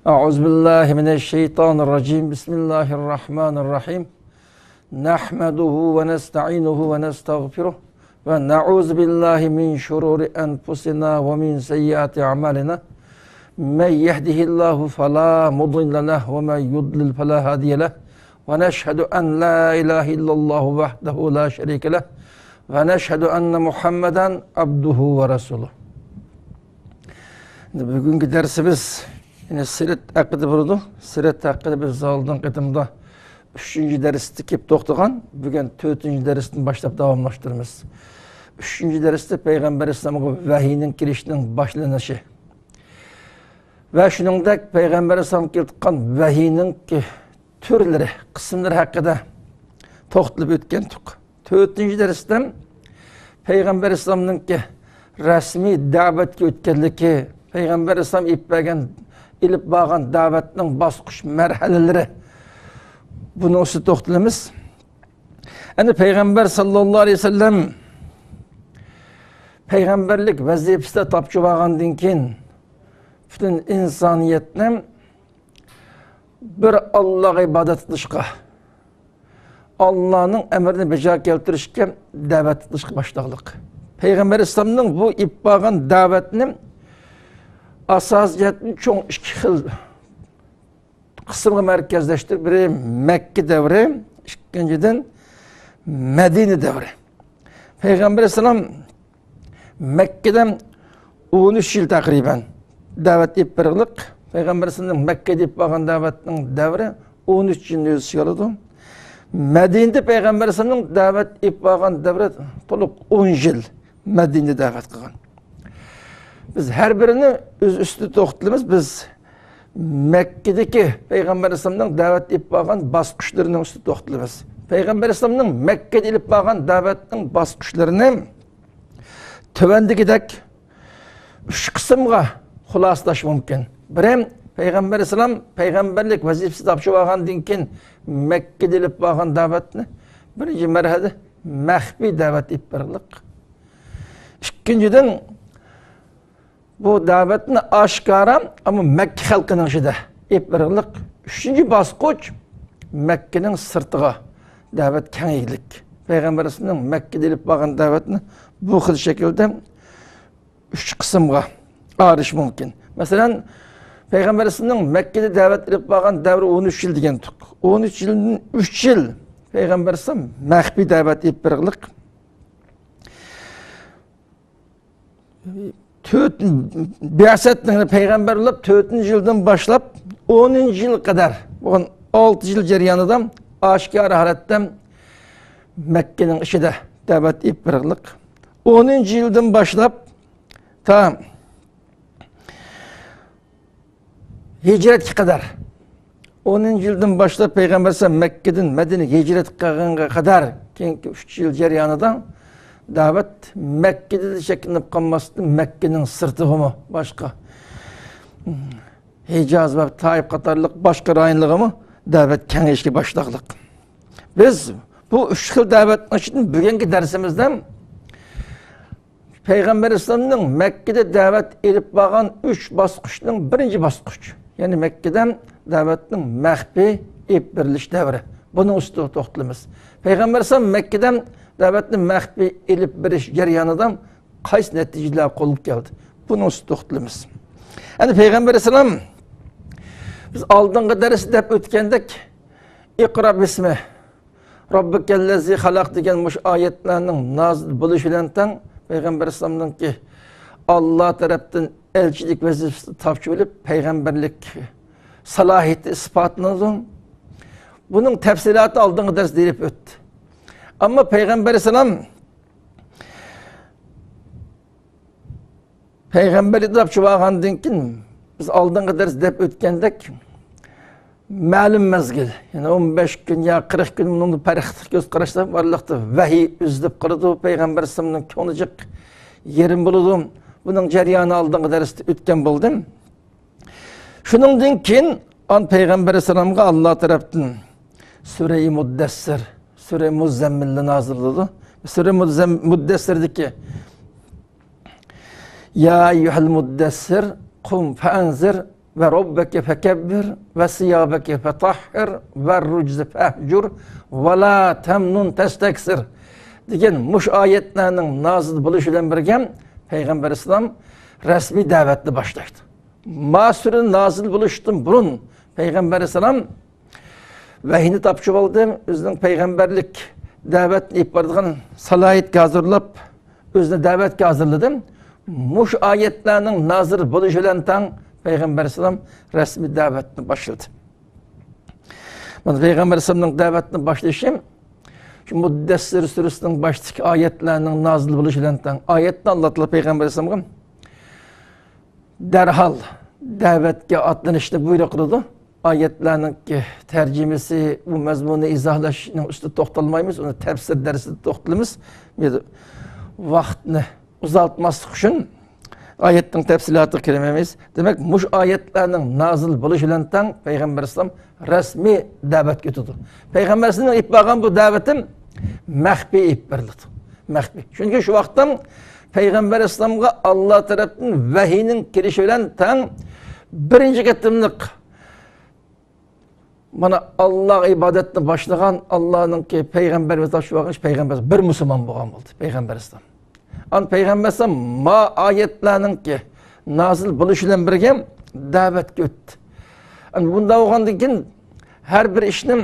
Euzubillahimineşşeytanirracim. Bismillahirrahmanirrahim. Nahmeduhu ve nesta'inuhu ve nestağfiruh ve na'uzu billahi min şururi enfusina ve min seyyiati a'malina. Men yehdihillahu fela mudille lehu ve men yudlil fela hadiye lehu. Ve neşhedü en la ilahe illallah vahdehu la şerike lehu ve neşhedü enne Muhammeden abduhu ve resuluh. Bugünkü dersimiz yine siret hakkında bulundu. Siret hakkında biz aldığın kıtımda 3. derste kep to'xtagan. Bugün 4. dersten başlap davamlaştırırız. 3. derste Peygamber Aleyhisselam'a vahiynin kirişinin başlanışı. Ve shuningdek Peygamber Aleyhisselam keltirgan vahiynin türleri, kısımları hakkında to'xtalib o'tgandik. 4. derste Peygamber Aleyhisselam'ın rasmiy da'vatga o'tganligi, Peygamber Aleyhisselam ilip bağın davetinin basqış merhaleleri. Bunu üstü to'xtalamiz. Yani Peygamber sallallahu aleyhi ve sellem peygamberlik vazifasida topshirib olgandan keyin bütün insoniyatni bir Allah'a ibadet qilishga, Allah'ın emrini beja keltirishga da'vat qilishga başladık. Peygamber Aleyhisselam'ın bu ilip bağın davetini asasiyetini çoğun iki xil kısımga merkezleştirip, biri Mekke devri, ikinciden Medine devri. Peygamber Aleyhisselam Mekke'den 13 yıl takriben davet edip birlik. Peygamber Aleyhisselam'ın Mekke'de edip bağın davetinin devri 13 yıl yüz yılıdı. Medine'de Peygamber Aleyhisselam'ın davet edip bağın devri toluk 10 yıl Medine'de davet kılgan. Biz her birini üstü to'xtalamiz. Biz Mekke'deki Peygamber Aleyhisselam'ın davet edip bağın basqışlarının üstü to'xtalamiz. Peygamber Aleyhisselam'ın Mekke'de edip bağın davetinin basqışlarını tövendikidek 3 kısımga xulaslash mumkin. Birim, Peygamber Aleyhisselam peygamberlik vazifasi topshirib olgandan keyin Mekke'de edip bağın davetini birinci merhalede mahfiy davet edip birlik. İkinciden bu davetini aşkara ama Mekke halkının içinde ep birlik. Üçüncü basqıç Mekke'nin sırtıga davet kengeylik. Peygamber Aleyhisselam'ın Mekke'de edip bağın davetini bu xil şekilde 3 kısımga ayırış mümkün. Mesela Peygamber Aleyhisselam'ın Mekke'de davet edip bağın devri 13 yıl degendik. 13 yıldan 3 yıl Peygamber Aleyhisselam mahfiy davet edip birlik. Biasetini peygamber olup 4. yıldan başlap 10. yıl kadar, bugün 6 yıl jaryanida aşkar halatda Mekke'nin içinde davet edip birlik. 10. yıldan başlap ta hicret kadar 10. yıldan başlap Peygamber Aleyhisselam Mekke'den Medine'ye hicret kılganga kadar keyinki 3 yıl jaryanida davet Mekke'de de şekillenip kalmasın, Mekke'nin sırtı mı başka Hicaz ve Taif katarlık başka rayonluğu mu davet kengeyişke başladık. Biz bu 3 yıl davet için bugünkü dersimizden Peygamber Aleyhisselam'ın Mekke'de davet edip bağın 3 basqışının birinci basqış. Yani Mekke'den davetin mahfiy edip biriliş devri. Bunun üstü to'xtalamiz. Peygamber Aleyhisselam Mekke'den davetni mahfiy edip birish jarayonidan qaysi natijalar qo'lga keldi? Buni üstü to'xtalamiz. Yani Peygamber Aleyhisselam biz oldingi darsda deb o'tgandek Iqra bismi Robbikellezi halaq degan mush oyatlarning nozil bo'lishi bilan teng Peygamber Aleyhisselam'nınki Allah tarafından elçilik vazifasini topshirib olib peygamberlik salohiyati isbotlangan. Bunun tafsiloti oldingi darsda berib o'tdi. Ama Peygamber Aleyhisselam peygamberlik topshirib olgandan keyin biz aldığımız ders dep ötkendek ma'lum mezgil, yani 15 gün ya 40 gün bunun parixtik göz qarashda barlıqda vahiy üzdüp qırdı Peygamber sallallahu konacak yerim buludum. Bunun jaryanı aldığımız derste ötken buldum. Şunundan keyin an Peygamber sallallahu Allah tarafından Sure-i Muddessir, Sure-i Muzzemmil'le nazırladı. Sure-i Muddessir'deki Ya eyyuhel muddessir kum fe'enzir ve rabbeke fekebbir ve siyabeke fetahhir ve rucze fehcur ve la temnun testeksir degan muş ayetlerinin nazil buluşuyla birge Peygamber İslam resmi davetli başlaydı. Masürün nazil buluştum burun Peygamber İslam vahiyni tapşıp aldı. Özünün peygamberlik davetini ip bardıgan salayet hazırlap özüne davet hazırladım. Muş ayetlerinin nazır buluşuyla tan Peygamber İslam resmi davetini başladı. Peygamber İslam'ın davetini başlayışım şu Muddessir Suresi'nin baştaki ayetlerinin nazil buluşuyla tan ayetini anlatılı Peygamber İslam'ın derhal davetke atlanışını buyruk kıldı. Ayetlerinin tercümesi, bu mezmunu izahlaşının üstü toxtalmayımız, onu tefsir dersi toxtalımız. Vaxtını uzaltması için ayetin tefsilatı kelimemiz. Demek muş ayetlerinin nazil buluşuyla Peygamber İslam resmi davet götürdü. Peygamber İslam'ın ip bağın bu davetim mehbi ip verildi. Mehbi. Çünkü şu vaxttan Peygamber İslam'a Allah tarafından vahiyinin kirişiyle tan birinci getimlik bana Allah ibadetini başlayan Allah'ın ki Peygamberimiz şu vakit Peygamber bir Müslüman boğan oldu. Peygamber İslam. An Peygamber İslam ma ayetlerinin ki nazil buluşuyla birge davet götü. Bunda oğandan keyin her bir işinin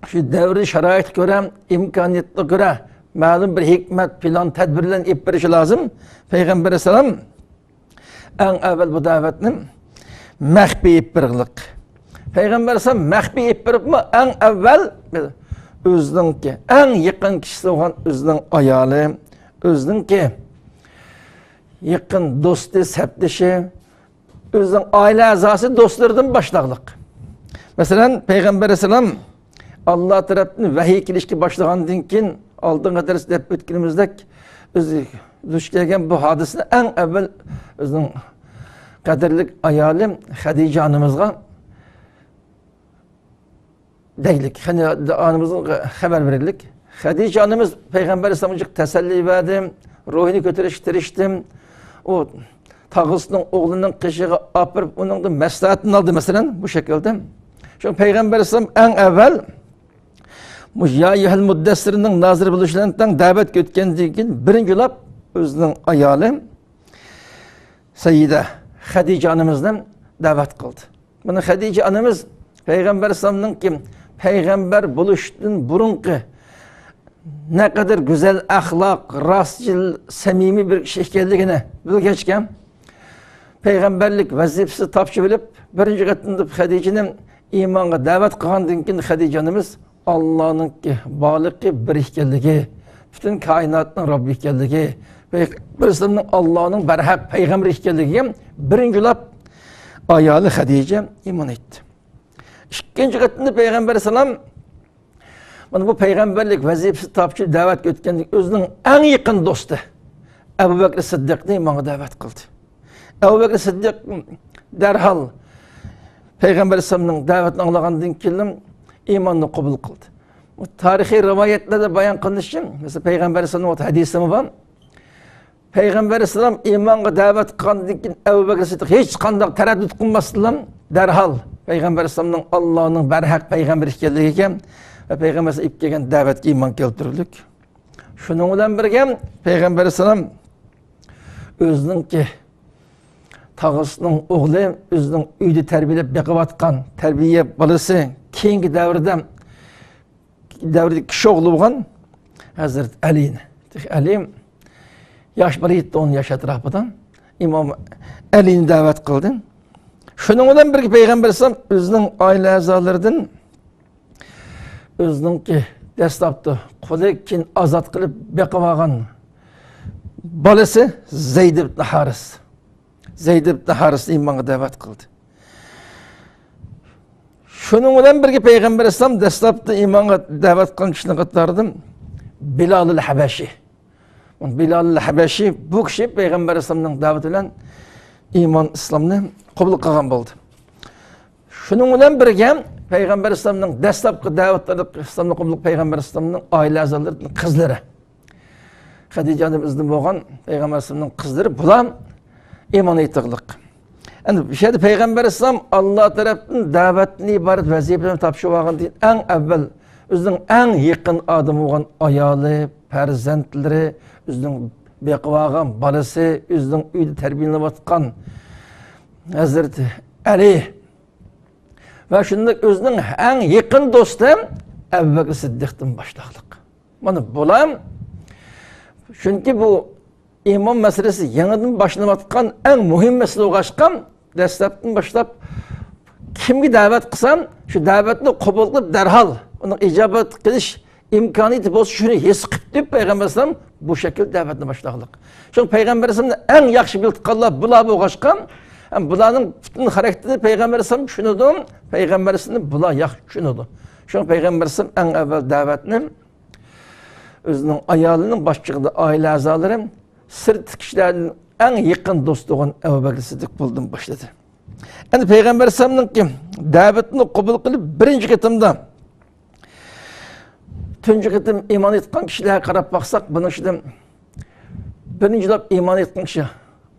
şu devri şarait göre, imkaniyetli göre ma'lum bir hikmet, plan, tedbirlen ip verişi lazım. Peygamber İslam en evvel bu davetini mehbi ip verildik. Peygamber İslam mehbi ip verip mi en evvel özünün ki en yakın kişisi olan özünün ayalı, özünün ki yakın dostu, sepdişi, özünün aile azası dostlardan başlarlık. Mesela Peygamber İslam Allah tarafından vahiy ilişki başlagandan keyin aldığın ders dep ötkünümüzde özü duş gelgen bu hadisini en evvel özünün kaderlik ayalı Hadice anımızga deylik. Anımızın haber verildik. Hadice anımız Peygamber İslam'cık teselli verdim, ruhunu götürüştürüştüm. O tağısının oğlunun kışığı apırıp onun da meslahatını aldı mesela bu şekilde. Çünkü Peygamber İslam en evvel Ya eyyuhel muddessirinin nazır buluşlarından davet götkendiği için birinci lap özünün ayalı Seyyide Hadice anımızdan davet kıldı. Bunu Hadice anımız Peygamber İslam'ın ki Peygamber buluştuğun burunku ne kadar güzel ahlak, rastcıl, samimi bir şekilliğine bilgeçken Peygamberlik vazifesi tapşı bilip birinci katında Hadice'nin imanға davet kılgandan keyin Hadice anımız Allah'ın ki balığı bir ikelligi, bütün kainatın Rabbi ikelligi, Peygamber Allah'ın berhak peygamber ikelligi birinci lap ayalı Hadice iman etti. İkinci katında Peygamber Sallam bu peygamberlik vazifesi tapçı davet götkendik özünün en yakın dostu Ebu Bekir Sıddık'ını imana davet kıldı. Ebu Bekir Sıddık derhal Peygamber Sallam'ın davetini anlağandan keyin imanını kabul kıldı. Tarihi rivayetlerde bayan kılınışım. Mesela Peygamber Sallam'ın hadisi mi var? Peygamber Sallam imanға davet kılgandan keyin Ebu Bekir Sıddık hiç kandak tereddüt kılmasından derhal Peygamber Sallam'ın Allah'ın berhak peygamber ikelligi ve Peygamber Sallam ip kelgen davetke iman keltirdik. Şunun bilan birge Peygamber Sallam özünün ki tağısının oğlu özünün uyda terbiyelep beqib atkan terbiye balası keyingi davrda kişi oğlu bolgan Hazret Ali'ni. Ali yaş bala yetdi 10 yaş atrafıdan İmam Ali'ni davet kıldı. Şunun bilan birge Peygamber Sallam özünün aile azalarından özünün ki destaptı qo'li keyin azat qilib beqib olgan balasi Zeyd ibn Haris. Zeyd ibn Harisni imanға davet qildi. Şunun bilan birga Peygamber Aleyhisselam dastlabda imanға davet qilgan kishini qatardim. Bilal al-Habashi. Bilal al-Habashi bu kishi Peygamber Aleyhisselamning davati bilan iman islomni qabul qilgan bo'ldi. Şunun bilan birga Peygamber Aleyhisselamning dastlabki da'vatlarida islomni qabul qilgan Peygamber Aleyhisselamning oila a'zolarining qizlari. Xadija onamizning bo'lgan Peygamber Aleyhisselamning qizlari bular iman etdilar. Endi bu yerda Peygamber Aleyhisselam Alloh tarafdan da'vatni iborat vazifani topshirib olgandan eng avval o'zining eng yaqin odam bo'lgan ayoli, farzandlari, o'zining beqib olgan bolasi, o'zining uyda tarbiyalanayotgan Hazrat Ali va shunday o'zining eng yaqin do'sti Abu Bakr Siddiqdan boshlaqliq. Mana bular chunki bu iman masalasi yangidan boshlanayotgan eng muhim masala bo'lgan dastlabdan boshlab kimga da'vat qilsam, shu da'vatni qabul qilib darhol uni ijobat qilish imkoniyati bo'lsa, shuni his qilib deb Payg'ambar sollallohu alayhi vasallam bu shaklda da'vatni boshlaqliq. Shu Payg'ambar sollallohu alayhi vasallam eng yaxshi bilganlar bular bo'lgan, bularning butun xarakterini Payg'ambar sollallohu alayhi vasallam tushunadi, Payg'ambar sollallohu alayhi vasallam bular yaxshi tushunadi. Shu Payg'ambar sollallohu alayhi vasallam eng avval da'vatni o'zining ayolining boshlig'ida oila a'zolari sirt kishilarning eng yaqin do'sti bo'lgan Abu Bakr Siddiq bo'ldim boshladi. Endi Payg'ambar sollallohu da'vatni qabul qilib birinchi qitimda tunji qitim iymon etgan kishilarga qarab baqsaq, buning ichidan birinchilab iymon etgan kishi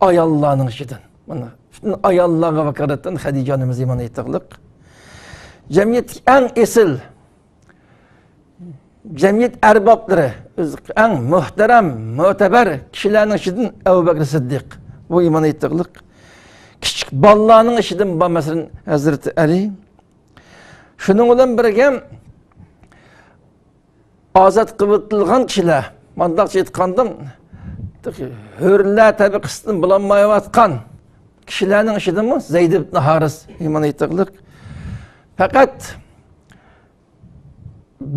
ayollarning ichidan. Mana butun ayollarga vakolatdan Xadija onamiz iymon etdilar. Jamiyatning eng esil jamiyat arboblari, eng muhtaram, mo'tabar kishilarning ichidan Abu Bakr Siddiq bu iymon etdilar. Kichik bolalarning ichidan bu masalan Hazrat Ali. Shuning bilan birga ozod qilingan kishilar, mandaqcha aytgandim, hurlar tabaqasidan bulanmayotgan kishilarning ichidan Zayd ibn Haris iymon etdilar. Faqat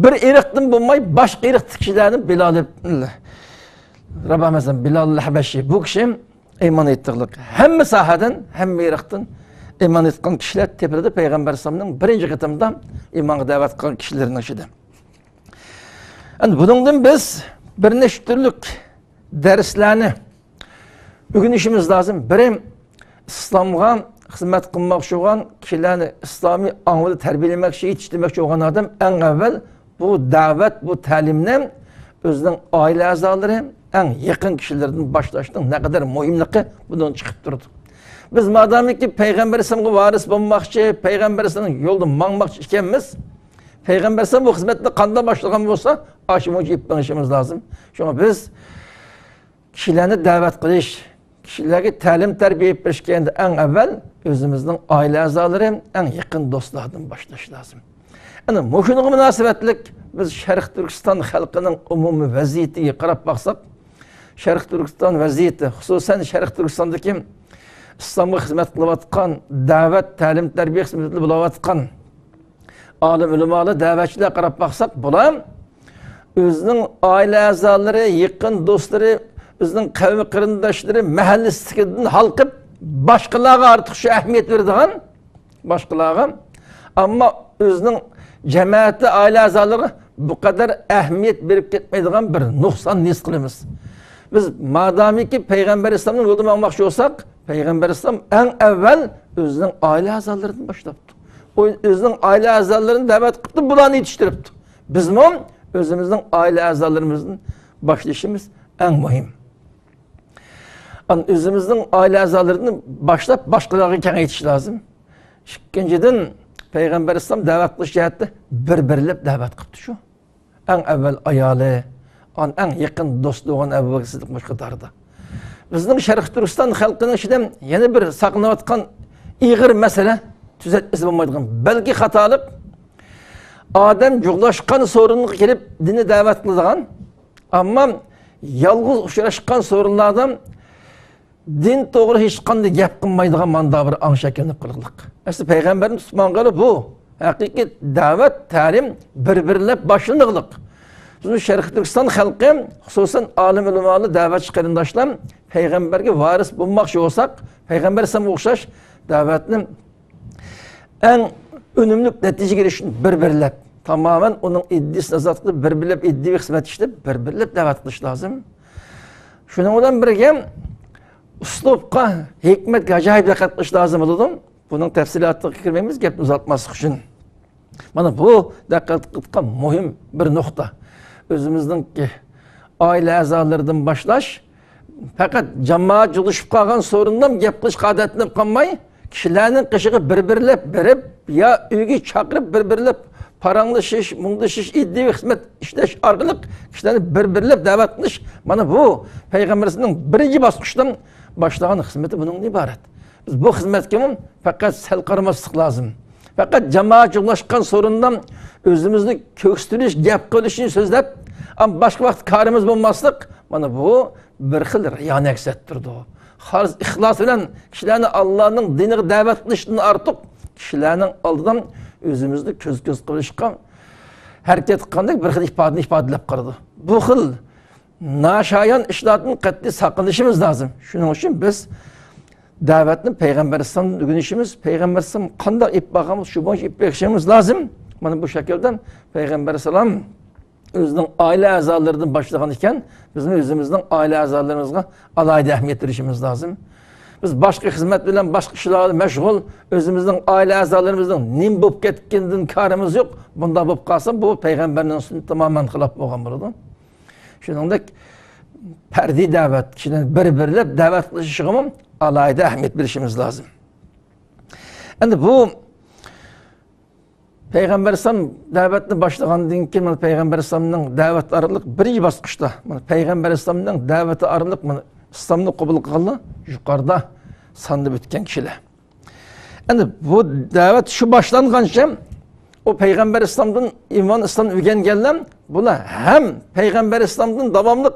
bir irqdan bo'lmay boshqa irq kishilarni Bilal ibn Rabah Bilal al-Habashi bu kishi iymon etdilar. Hamma sohadan, hamma irqdan iymon etgan kishilar tepada Payg'ambar sollallohu alayhi vasallamning birinchi qitimda iymonga da'vat qilgan kishilarning ichida. Endi bundan biz bir nechta turli darslarni o'rganishimiz lozim. Biri islomga xizmat qilmoqchi bo'lgan kishilarni islomiy ongda tarbiyalamoqchi, yetishtirmoqchi bo'lgan odam eng avval bu da'vat, bu ta'limni o'zining oila a'zolari, eng yaqin kishilardan boshlashning naqadar muhimligi bundan chiqib turdi. Biz madamiki Payg'ambar sollallohu alayhi vasallamga varis bo'lmoqchi, Payg'ambar sollallohu alayhi vasallamning yo'lida mangmoqchi ekanmiz. Payg'ambar sollallohu alayhi vasallam bu xizmatni qanday boshlagan bo'lsa, ashimochi iplanishimiz lozim. Shunga biz kishilarni da'vat qilish, kishilarga ta'lim tarbiya berishganda eng avval o'zimizning oila a'zolari, eng yaqin do'stlardan boshlash lozim. Ana shunga munosabatlik biz Sharq Turkiston xalqining umumiy vaziyatiga qarab baqsaq, Sharq Turkiston vaziyati, xususan Sharq Turkistondagi islomga xizmat qilayotgan, da'vat, ta'lim tarbiya xizmatida bo'layotgan olim ulamolar, da'vatchilar qarab baqsaq, bular o'zining oila a'zolari, yaqin do'stlari, o'zining qavmi qarindoshlari mahallasidan halqib boshqalarga ortiq shu ahamiyat beradigan, boshqalarga, ammo o'zining jamoati, oila a'zolariga bu qadar ahamiyat berib ketmaydigan bir nuqson his qilamiz. Biz madamiki Payg'ambar islomning yo'lida bormoqchi bo'lsak, Payg'ambar islom eng avval o'zining oila a'zolaridan boshlabdi. O'zining oila a'zolarini da'vat qilib, bularni yetishtiribdi. Biz ham o'zimizning oila a'zolarimizni boshlashimiz eng muhim. O'zimizning oila a'zolarini boshlab boshqalarga kengaytirish lozim. Ikkinchidan Payg'ambar islom da'vat qilish jihatda bir-birlab da'vat qilibdi shu. Eng avval ayoli, eng yaqin do'sti bo'lgan Abu Bakr Siddiq boshqatardi. Bizning Sharq Turkiston xalqining ichidan yana bir saqlanayotgan ig'ir masala tuzatmasi bo'lmaydigan, balki xatolik odam juglashgan so'ringa kelib dinni da'vat qiladigan, ammo yolg'iz uchrashgan so'rinlardan din to'g'ri hech qanday gap qilmaydigan manda bir ong shakllanib qildiq. Aslida payg'ambarning tutmangani bu haqiqiy da'vat, ta'lim bir-birlab boshlandiqliq. Bizim Sharq Turkiston xalqi, xususan olim ulamolar, da'vatchi qarindoshlar payg'ambarga varis bo'lmoqchi bo'lsak, payg'ambar ham o'xshash da'vatni eng unumli natijaga erishishni bir-birlab, tamamen onun iddiasini azat qilib, bir-birlab iddiaviy xizmat ishlab, bir-birlab da'vat qilish lozim. Shuning bilan birga uslubga, hikmatga ajoyib diqqat qilish lozim bo'ladi. Buning tafsilotlariga kirmaymiz, gapni uzatmaslik uchun. Mana bu diqqat qilgan muhim bir nuqta. O'zimizningki oila a'zolaridan boshlash, faqat jamoat yig'ilishib qolgan so'rindan gap qilish qodatlanib qolmay, kishilarning qishig'i bir-birlab berib, yo uyga chaqirib bir-birlab paranlashish, munglashish, iddiaviy xizmat ishlash orqali kishilarni bir-birlab da'vat qilish, mana bu payg'ambarimizning birinchi bosqichdan boshlagan xizmati bundan iborat. Biz bu xizmatga faqat sal qaramaslik lozim. Faqat jamoat yig'ilishgan so'rindan o'zimizni ko'ksirish, gap qilishni so'zlab, am boshqa vaqt karimiz bo'lmaslik, mana bu bir xil riyoning aks ettirdi. Xolis ixlos bilan kishilarni Allohning diniga da'vat qilishdan ortiq kishilarning oldidan o'zimizni ko'z-ko'z qilishga harakat qilgandek bir xil ifodalab qoldi. Bu xil nashoyon ishlardan qat'iy saqlanishimiz lozim. Shuning uchun biz da'vatni payg'ambar alayhisolamdan o'rganishimiz, payg'ambar alayhisolam qanday ib boqamiz, shu bo'yicha ib berishimiz lozim. Mana bu shakldan payg'ambar alayhisolam o'zining oila a'zolaridan boshlagan ekan, bizim o'zimizning oila a'zolarimizga alohida ahamiyat berishimiz lozim. Biz boshqa xizmat bilan boshqa ishlarga mashg'ul, o'zimizning oila a'zolarimizning nim bo'lib ketgandan karimiz yo'q. Bunda bo'lib qolsa, bu payg'ambarning sunnatiga tamoman xilof bo'lgan bo'ladi. Shuningdek, fardiy da'vat, kishilarni bir-birlab da'vat qilishiga ham alohida ahamiyat berishimiz lozim. Endi bu Peygamber Aleyhisselam davetini başlagandan keyin Peygamber Aleyhisselamning davet aralıq birinchi bosqichda Peygamber Aleyhisselamning davati aralıq İslamni qabul qilganlar yuqorida sanib o'tgan kishilar. Endi bu davet shu boshlangancha o Peygamber Aleyhisselamdan iymon İslam o'rganganlar bular ham Peygamber Aleyhisselamdan davomli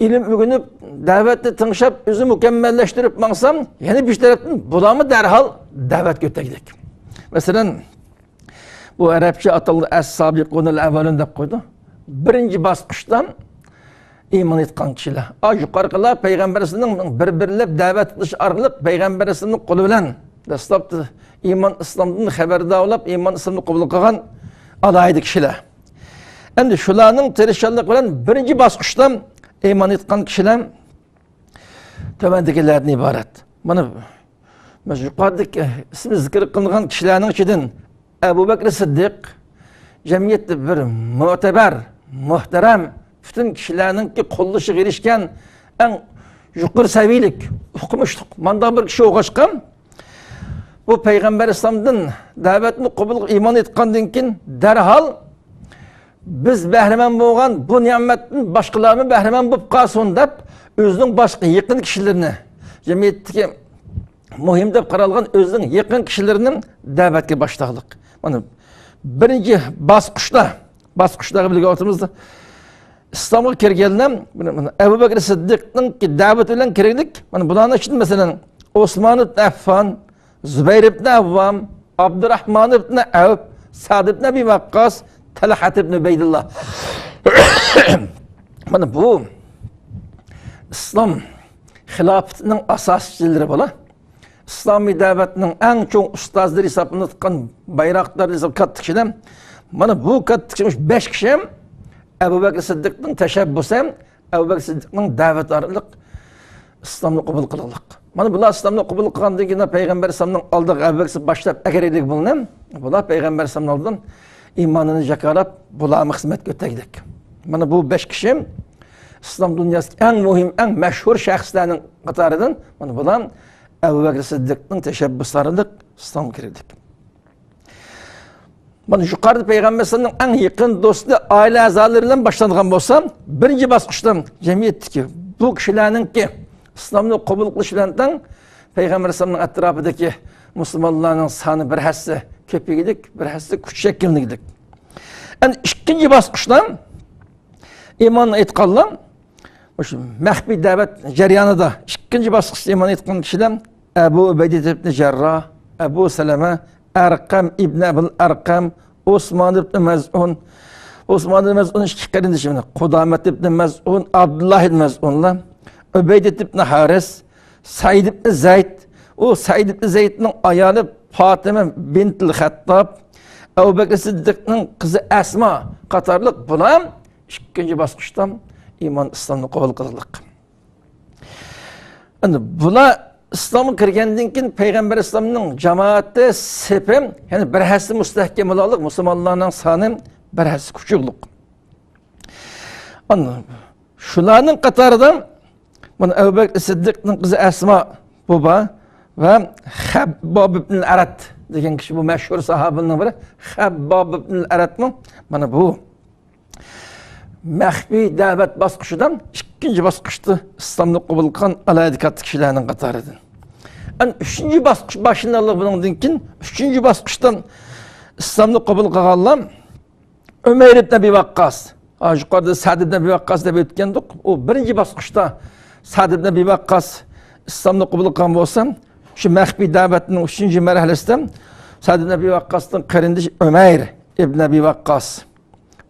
ilim o'rganib, davetni tinglab, o'zini mukammallashtirib mansam, yana bir tarafdan bularni darhol davetga o'taylik. Masalan, bu Arapça ataldı Es-Sabiqunul Evvelun deb qo'ydi. Birinchi bosqichdan iymon etgan kishilar. Yuqoriqilar payg'ambarning bir-birlab da'vat qilish orqali payg'ambarning qo'li bilan dastlabki iymon islomdan xabardor bo'lib, iymon islomni qabul qilgan alohida kishilar. Endi shularning tirishchanlik bilan birinchi bosqichdan iymon etgan kishilar to'vandagilardan iborat. Mana yuqoridagi ismi zikr qilingan kishilarning ichidan Ebu Bekir Siddiq jamiyatda bir mu'tabar, muhtaram bütün kishilarningki qo'llashiga erishgan eng yuqori saviylik, o'qimishli mandan bir kishi o'qishgan. Bu payg'ambar islomdan da'vatni qabul iymon etgandan keyin darhol biz bahramand bo'lgan bu ne'matdan boshqalarni bahramand bo'lib qolsin deb o'zining boshqa yaqin kishilarini jamiyatdagi muhim deb qaralgan o'zining yaqin kishilarning da'vatga boshladiq. Mana birinchi bosqichda bilgan o'timizda islomga kirganlar Ebu Bekir Siddiqning da'vati bilan kirdik. Mana bularning ichida masalan Osmon ibn Affon, Zubayr ibn Avvam, Abdurrahmon ibn Avf, Sa'd ibn Abi Waqqas, Talhat ibn Ubaydullah. Mana bu islom xilofatining asoschilari bo'lar. İslami davetinin en çok ustazları hesabını tutan bayrakları hesabı kattı kişiler. Bana bu kattı kişi 5 kişi Ebu Bekir Siddiq'nin teşebbüsü, Ebu Bekir Siddiq'nin davet arılık İslam'ı kabul kılılık. Bana bunlar İslam'ı kabul kılandığı gibi Peygamber İslam'ın aldığı Ebu Bekir başlayıp eğer edik bulunan, bunlar Peygamber İslam'ın aldığı imanını jakarap, bunlar hizmet götürdük. Bana bu 5 kişi İslam dünyası en mühim, en meşhur şahıslarının katarından, bana bunlar Ebu Bekir Siddiq'nin teşebbüslarını İslam'a girdik. Bana yukarıda Peygamber Sallallahu en yakın dostu aile azalarından başlangan olsam, birinci bosqichdan cemiyetteki bu kişilerin ki İslam'ı kabul kılışlarından Peygamber Sallallahu etrafındaki Müslümanların sanı bir hisse köpüğüydük, bir hisse küçük kilniydik. Yani ikinci bosqichdan iman etkanlar, mehbi davet jaryanı da ikinci bosqichda iman etkan kişiler Ebu Ubeyde ibn Jarrah, Ebu Seleme, Erkam ibn Ebu'l Erkam, Osman ibn Mez'un, Osman ibn Mez'un iki kardeşimler, Kudamet ibn Mez'un, Abdullah ibn Mez'un'la, Übeydet ibn Haris, Said ibn Zayd, o Said ibn Zayd'nin ayoli Fatıma bintil Hattab, Ebu Bekir Siddiq'nin kızı Esma qatarlıq bular ikkinchi bosqichdan iymon islomni qabul qildik. Endi bular islomga kirgandan keyin payg'ambar islomning jamoati sepi, ya'ni bir hassa mustahkam bo'lalik, musulmonlarning soni bir hassa kuchliq. Ana shularning qatoridan mana Abu Bakr Siddiqning qizi Asma boba va Habbab ibn al-Arat degan kishi, bu mashhur sahobaning biri. Habbab ibn al-Aratmi mana bu maxfiy da'vat bosqichidan ikkinchi bosqichda islomni qabul qilgan alaydi katta kishilarning qatoridan. An uchinchi bosqich boshlanadi. Bundan keyin uchinchi bosqichdan islomni qabul qilganlar Umar ibn Abi Waqqas, yuqorida Sa'd ibn Abi Waqqas deb o'tgandik. U birinchi bosqichda Sa'd ibn Abi Waqqas islomni qabul qilgan bo'lsa, shu maxfiy da'vatning uchinchi marhalasida Sa'd ibn Abi Waqqasning qarindoshi Umar ibn Abi Waqqas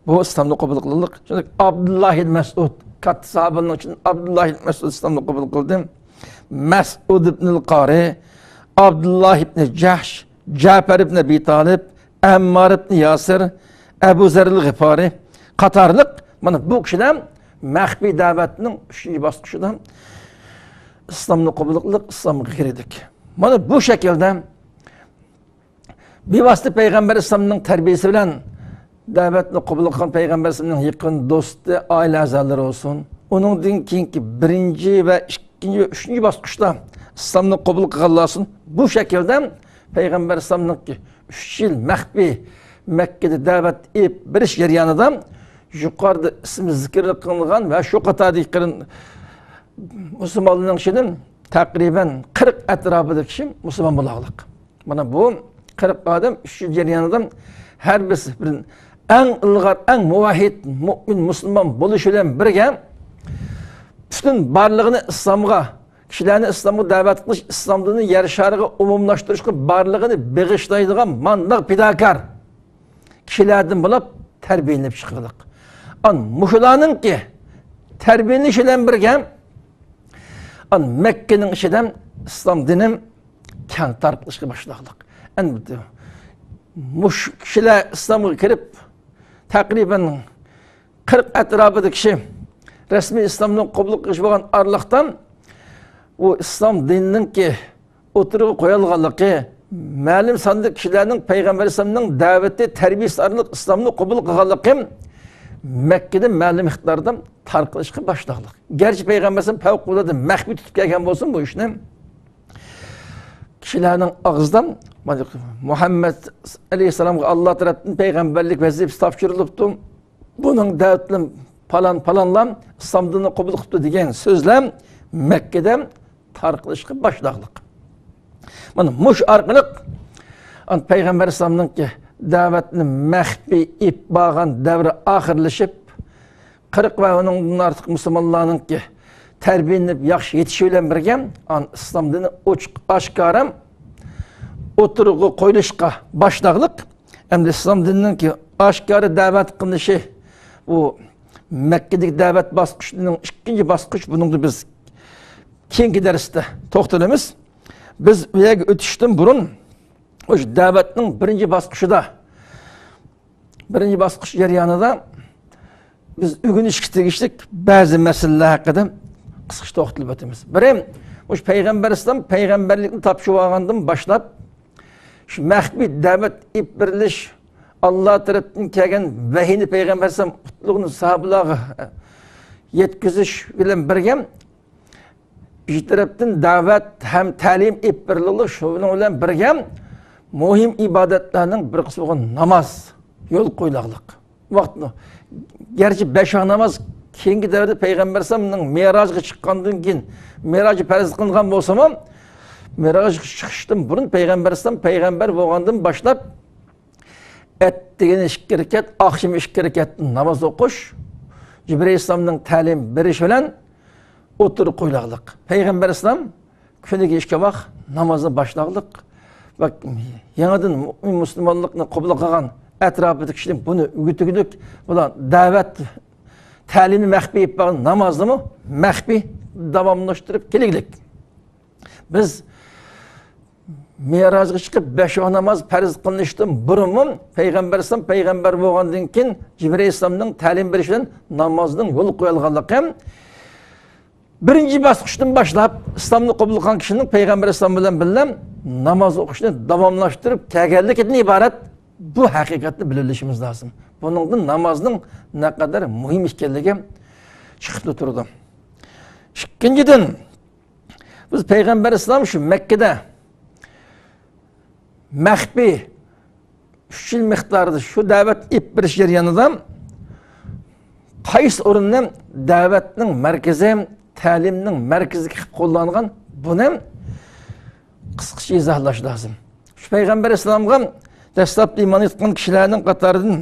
bu islomni qabul qildik. Shunday Abdullah ibn Mas'ud, katta sahobaning uchun Abdullah ibn Mas'ud islomni qabul qildi. Mas'ud ibn al-Qari, Abdullah ibn Jahsh, Ja'far ibn Abi Talib, Ammar ibn Yasir, Abu Zar al-Ghifari qatorliq mana bu kishilar maxfiy da'vatning 3-bosqichidan islomni qabul qilib islomga kirdik. Mana bu shaklda bevosita payg'ambar islomning tarbiyasi bilan da'vatni qabul qilgan payg'ambar islomning yaqin do'sti, oila a'zolari bo'lsin. Uningdan keyingi birinchi va ikkinchi, uchinchi bosqichda islomni qabul qilganlar olsin. Bu shaklda payg'ambar islomning 3 yil maxfiy Makkada da'vat etib berish jarayonida yuqorida ismi zikr qilingan va shu qatorda musulmonlarning ichidan taqriban 40 atrofida kishi musulmon bo'lganlik. Mana bu 40 odam shu jarayonida har birisi eng ilg'or, eng muvahhid mu'min musulmon bo'lish bilan birga butun barlig'ini islomga, kishilarni islomga da'vat qilish, islom dinini yer shariga umumlashtirishga barlig'ini beg'ishlaydigan mandiq pidakor kishilardan bo'lib tarbiyalanib chiqildik. An mushularningki tarbiyalanish bilan birga an Makkaning ichidan islom dini keng tarqalishga boshladik. Endi mush kishilar islomga kirib taqriban 40 atrofida kishi rasmiy islomni qabul qilish bo'lgan arliqdan u islom diningki o'tirib qo'yilganligi, ma'lum sonda kishilarning payg'ambar islomning da'vati, tarbiyasi orqali islomni qabul qilganligi Makkada ma'lum miqdorda tarqalishga boshladik. Garchi payg'ambar islom favqulodda maxfiy tutib kelgan bo'lsin bu ishni, kishilarning og'zidan Muhammad alayhissalomga Alloh tarafdan payg'ambarlik vazifasi topshirilibdi. Buning da'vatini falan islom dinini qabul qilibdi degan so'zlar Makkada tarqalishga boshladik. Mana mush orqali payg'ambar islomning da'vatni maxfiy etib bo'lgan davri oxirlashib 40 va undan ortiq musulmonlarning tarbiyalanib yaxshi yetishi bilan birga islom dini ochiq oshkora o'tirg'i qo'yilishga boshladik. Endi islom dinining oshkora da'vat qilinishi bu Makkadagi da'vat bosqichining ikkinchi bosqich. Buningda biz keyingi darsda to'xtalamiz. Biz bu yerga o'tishdan burun o'sha da'vatning birinchi bosqich jarayonida biz o'rganishga tegishli ba'zi masalalar haqida qisqacha to'xtalib o'tamiz. Biri o'sha payg'ambar islom payg'ambarlikni topshirib olgandan boshlab shu maxfiy da'vat etib berilish, Alloh tarafdan kelgan vahiyni payg'ambar islom qutlug'ini sahobalarga yetkazish bilan birga bir tarafdan da'vat ham ta'lim etib beriladi. Shuning bilan birga muhim ibodatlarning bir qismi bo'lgan namoz yo'l qo'yiladi. Vaqtni garchi 5 namoz keyingi davrda payg'ambar islomning Merojga chiqqandan keyin Meroj farz qilingan bo'lsa ham, Merojga chiqishdan burun payg'ambar islom payg'ambar bo'lgandan boshlab ertaga 2 rakat, oqshom 2 rakat namoz o'qish, Jibril islomning ta'lim berish bilan o'tirib qo'yiladiq. Payg'ambar islom kuniga 2 vaqt namozni boshladik. Va yangidan mu'min musulmonlikni qabul qilgan atrofidagi kishilar buni o'rgatdik. Bular da'vat ta'limi maxfiy etib namozni maxfiy davamlaştırıp keliglik. Biz Mi'rajga chiqib 5 namoz farz qilinishdan burun payg'ambar alayhisalom payg'ambar bo'lgandan keyin Jibril alayhisalomning ta'lim berishi bilan namozning yo'l qo'yilganligi ham birinchi bosqichdan boshlab islomni qabul qilgan kishining payg'ambar alayhisalom bilan birga namoz o'qishni davomlashtirib kelganligidan iborat bu haqiqatni bilishimiz lozim. Buningdan namozning naqadar muhim ekanligi chiqib turdi. Ikkinchidan biz payg'ambar alayhisalom shu Makkada maxfiy 3 yil miqdorida shu da'vat ib berish jarayonida qaysi o'rinni da'vatning markazi, ta'limning markazi qilib qo'llangan, buni qisqacha izohlash lozim. Shu payg'ambar alayhisalomga dastlab iymon etgan kishilarning qatoridan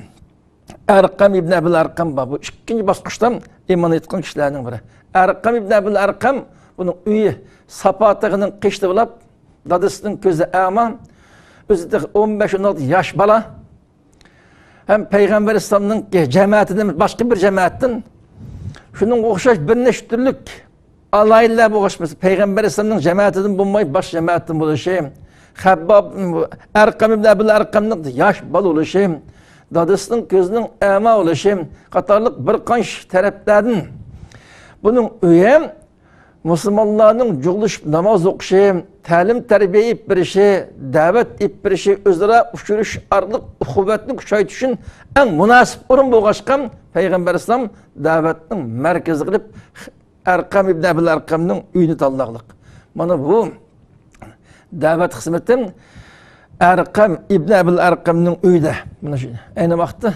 Arqam ibn Abil Arqam bu ikkinchi bosqichda iymon etgan kishilarning biri. Arqam ibn Abil Arqam buning uyi Sapotig'ining qishdi bo'lib, dadasining ko'zi ama, o'zida 15-16 yosh bola. Ham payg'ambar alayhisalomning jamoatidan boshqa bir jamoatdan shuning o'xshash bir nechta turlik alaylar bo'lishmas. Payg'ambar alayhisalomning jamoatidan bo'lmay boshqa jamoatdan bo'lishi, Habbob Arqam ibn Abil Arqamning yosh bola bo'lishi, dadasining ko'zining ama bo'lishi qatorliq bir qancha taraflardan buning uyi Müslümanların cug'lashib namoz o'qishi, ta'lim tarbiya ib berishi, da'vat ib berishi, o'zaro ushirish orqali uqubatni kuchaytirish uchun eng munosib o'rin bo'lgan payg'ambar alayhisalom da'vatning markazi qilib Arqam ibn Abil Arqamning uyini tanlaqliq. Mana bu da'vat xizmati Arqam ibn Abil Arqamning uyida. Mana shu ayni vaqtda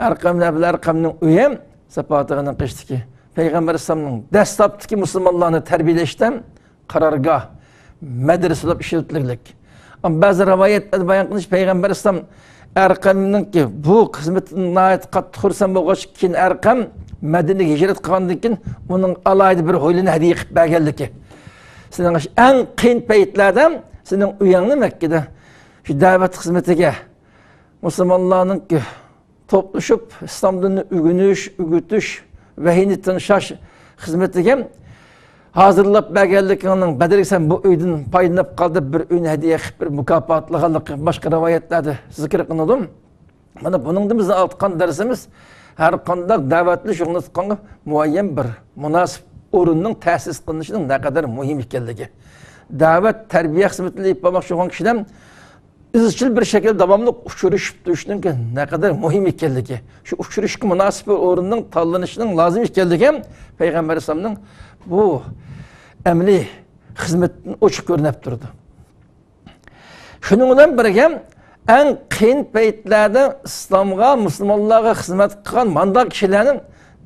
Arqam ibn Abil Arqamning uyi Sapotig'ining qishdiki Peygamber Aleyhisselam'ın dastlabki Müslümanlarını terbiyeleşten karargah, medrese olup işletilirlik. Ama bazı rivayetlerde bayan kılmış Peygamber Aleyhisselam Erkam'ın ki bu hizmetine ait katı kursan boğaç ki Erkam Medine'ye hicret kılandık ki onun alaydı bir hoylunu hediye kıp geldi ki. Senin en kıyın peyitlerden senin uyanlı Mekke'de şu davet hizmetine Müslümanların ki toplaşıp İslam'dan ügünüş, ügütüş ve tanışaş hizmetine hazırlap belgeliklerinin bedelirsen bu öydün paylanıp kaldı bir ün hediye bir mükafatlıqalık başka rivayetlerde zikir kılındım. Bana bunun da bize altkan dersimiz her konuda davetli şunu tutkan muayyen bir münasip orunun tesis kılınışının ne kadar mühim ekanligi. Davet terbiye hizmetleri yapmak şu kişiden izchil bir şekilde devamlı uçuruşup düştüğün ki ne kadar mühim ekanligi. Şu uçuruşki münasip orunun tanlanışının lazım ekanligi Peygamber Aleyhisselam'ın bu emli hizmetin açık görünüp durdu. Şununla birlikte en kıyın peytlerde İslam'a, Müslümanlığa hizmet kılan mandak kişilerin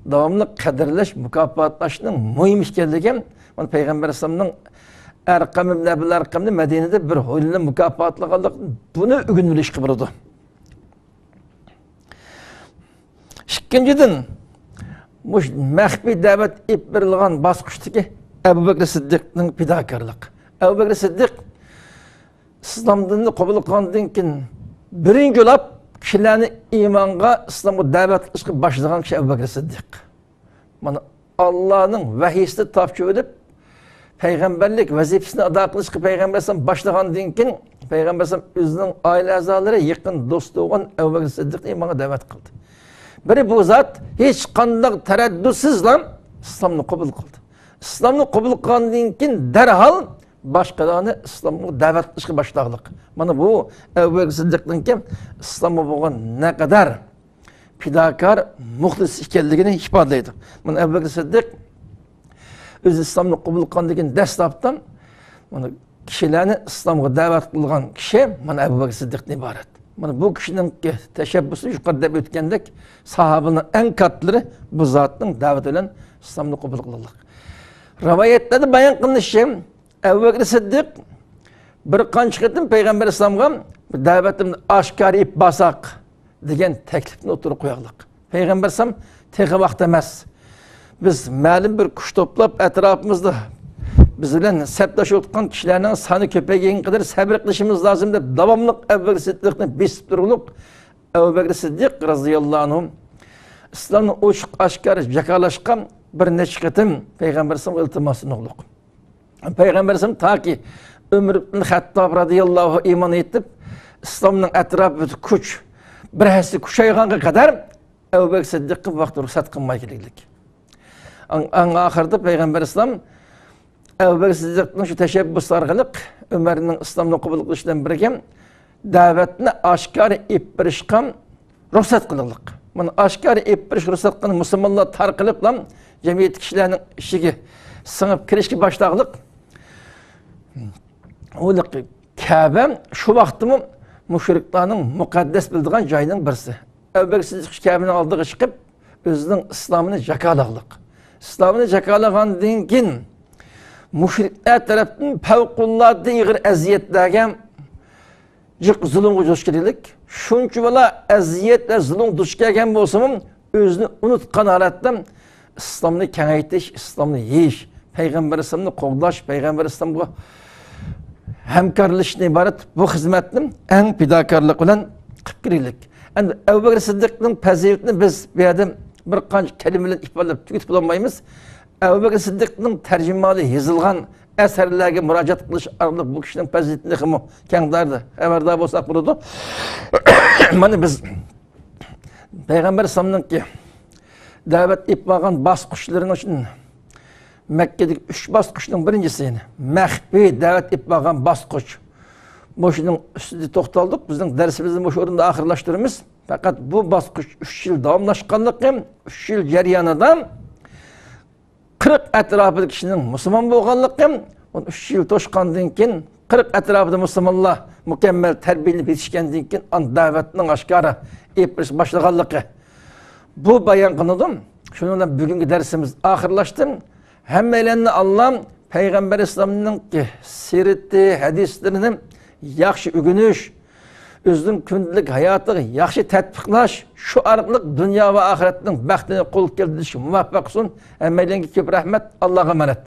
devamlı kaderleş, mükafatlaşının mühim ekanligi Peygamber Aleyhisselam'ın Erkam ibn Abil Erkam'ın Medine'de bir hoyluna mükafatlıqalık bunu ügünlüş kıbrıdı. İkinciden, bu mehbi davet ip verilgan basqıçtaki Ebu Bekir Siddiq'nin fidakarlık. Ebu Bekir Siddiq İslam dinini kabul kılandan keyin birinci olap kişilerini imanға, İslam'a davet kılışkı başlayan kişi Ebu Bekir Siddiq. Mana Allah'ın vahiyisini tavsiye edip Peygamberlik vazifesini ada kılışkı Peygamber'den başlayandan keyin Peygamber'den özünün aile azaları yakın dostu olan Ebu Bekir Siddiq'ni imana davet kıldı. Biri bu zat hiç kandak tereddütsüz İslam'ını kabul kıldı. İslam'ını kabul kılandan keyin derhal başkalarını İslam'a davet kılışkı başladık. Mana bu Ebu Bekir Siddiq'nin ki İslam'a bo'lgan ne kadar fidakar, muhlis ekanligini ifodlaydi. Mana Ebu Bekir Siddiq öz İslam'ını kabul kılandan keyin dastlabdan mana kishilarni İslam'a davet kılgan kişi mana Ebu Bekir Siddiq'dan ibaret. Mana bu kişinin teşebbüsü yukarıda ötkendek sahabenin en katları bu zatın davet edilen İslam'ını kabul kıldık. Rivayetlerde bayan kılınışı Ebu Bekir Siddiq bir qancha qitim Peygamber İslam'a davetimni aşkar ip basak degan teklifni o'tirib qo'yaylik. Peygamber İslam teği vaqt emas. Biz ma'lum bir kuch to'plab atrofimizda biz bilan saptashib o'tgan kishilarning soni ko'paygan qadar sabr qilishimiz lozim deb davomli Ebu Bekir Siddiqni besib turlik. Ebu Bekir Siddiq radhiyallohu anhu İslam'ni ochiq aşkar jakalashgan bir neçe qitim Peygamber sallallahu iltimasını olduk. Peygamber sallallahu ta ki Ömür ibn Hattab radıyallahu iman etip İslam'ın etrafı kuch bir hasi kuşayğanğa kadar Ebu Bekir Siddiq'ın vaqti ruxsat qilmay keliklik. An ahirda Peygamber İslam Ebu Bekir Siddiq'ın şu teşebbüs arqılıq Ömer'in İslam'ını qabul qilishdan birgem davetini aşkar ep berishqan ruxsat qildik. Mana aşkar ep berish ruxsat qilgan musulmonlar tarqilib lam jamiyat kishilarning ishiga singib kirishga boshlaqliq. Olıq Kabe şu vaqtımı müşriklarning muqaddas bildigan joyining birisi. Ebu Bekir Siddiq Kabe'ning oldiga chiqib o'zining islomini jakolaqliq. İslamını jakolagandan keyin müşriklar tarafdan favqulodda ig'ir aziyatlarga zulmga duch keldik. Shuncha bola aziyat va zulm duch kelgan bo'lsam, o'zini unutgan holatda islomni kengaytirish, islomni yeyish, payg'ambar islomni qo'llash, payg'ambar islomga hamkorlashdan iborat bu xizmatni eng fidokorlik bilan qilib kirdik. Endi Ebu Bekir Siddiqning fazilatini biz bu yerda bir qancha kalima bilan ifodalab tugatib bo'lmaymiz. Ebu Bekir Siddiqning tarjimali yozilgan asarlarga murojaat qilish orqali bu kishining fazilatini ham kengdardi, xabardor bo'lsak bo'ladi. Mana biz Payg'ambar sallallohu da'vat etib bo'lgan bosqichlarini uchun Mekke'deki 3 bosqichning birincisini maxfiy da'vat etib bo'lgan bosqich. Boşunun üstünde toxtaldık. Bizning dersimizni bu o'rinda oxirlashtiramiz. Faqat bu bosqich 3 yil davomlashganligi, 3 yil jarayonida 40 atrofidagi kishining musulmon bo'lganligi, 3 yil to'shqandan keyin 40 atrofida musulmonlar mukammal tarbiyalanib yetishgandan keyin da'vatning oshkora epirish boshlaganligi. Bu bayon qildim. Shuning bilan bugungi darsimiz oxirlashdi. Hammalarni Alloh Payg'ambar islomning sirati, hadislarini yaxshi o'rganish, o'zining kundalik hayotiga yaxshi tatbiqlash, shu orqali dunyo va oxiratning baxtini qo'lga keltirishga muvaffaq bo'lsin. Hammalarga ko'p rahmat. Allohga emanet.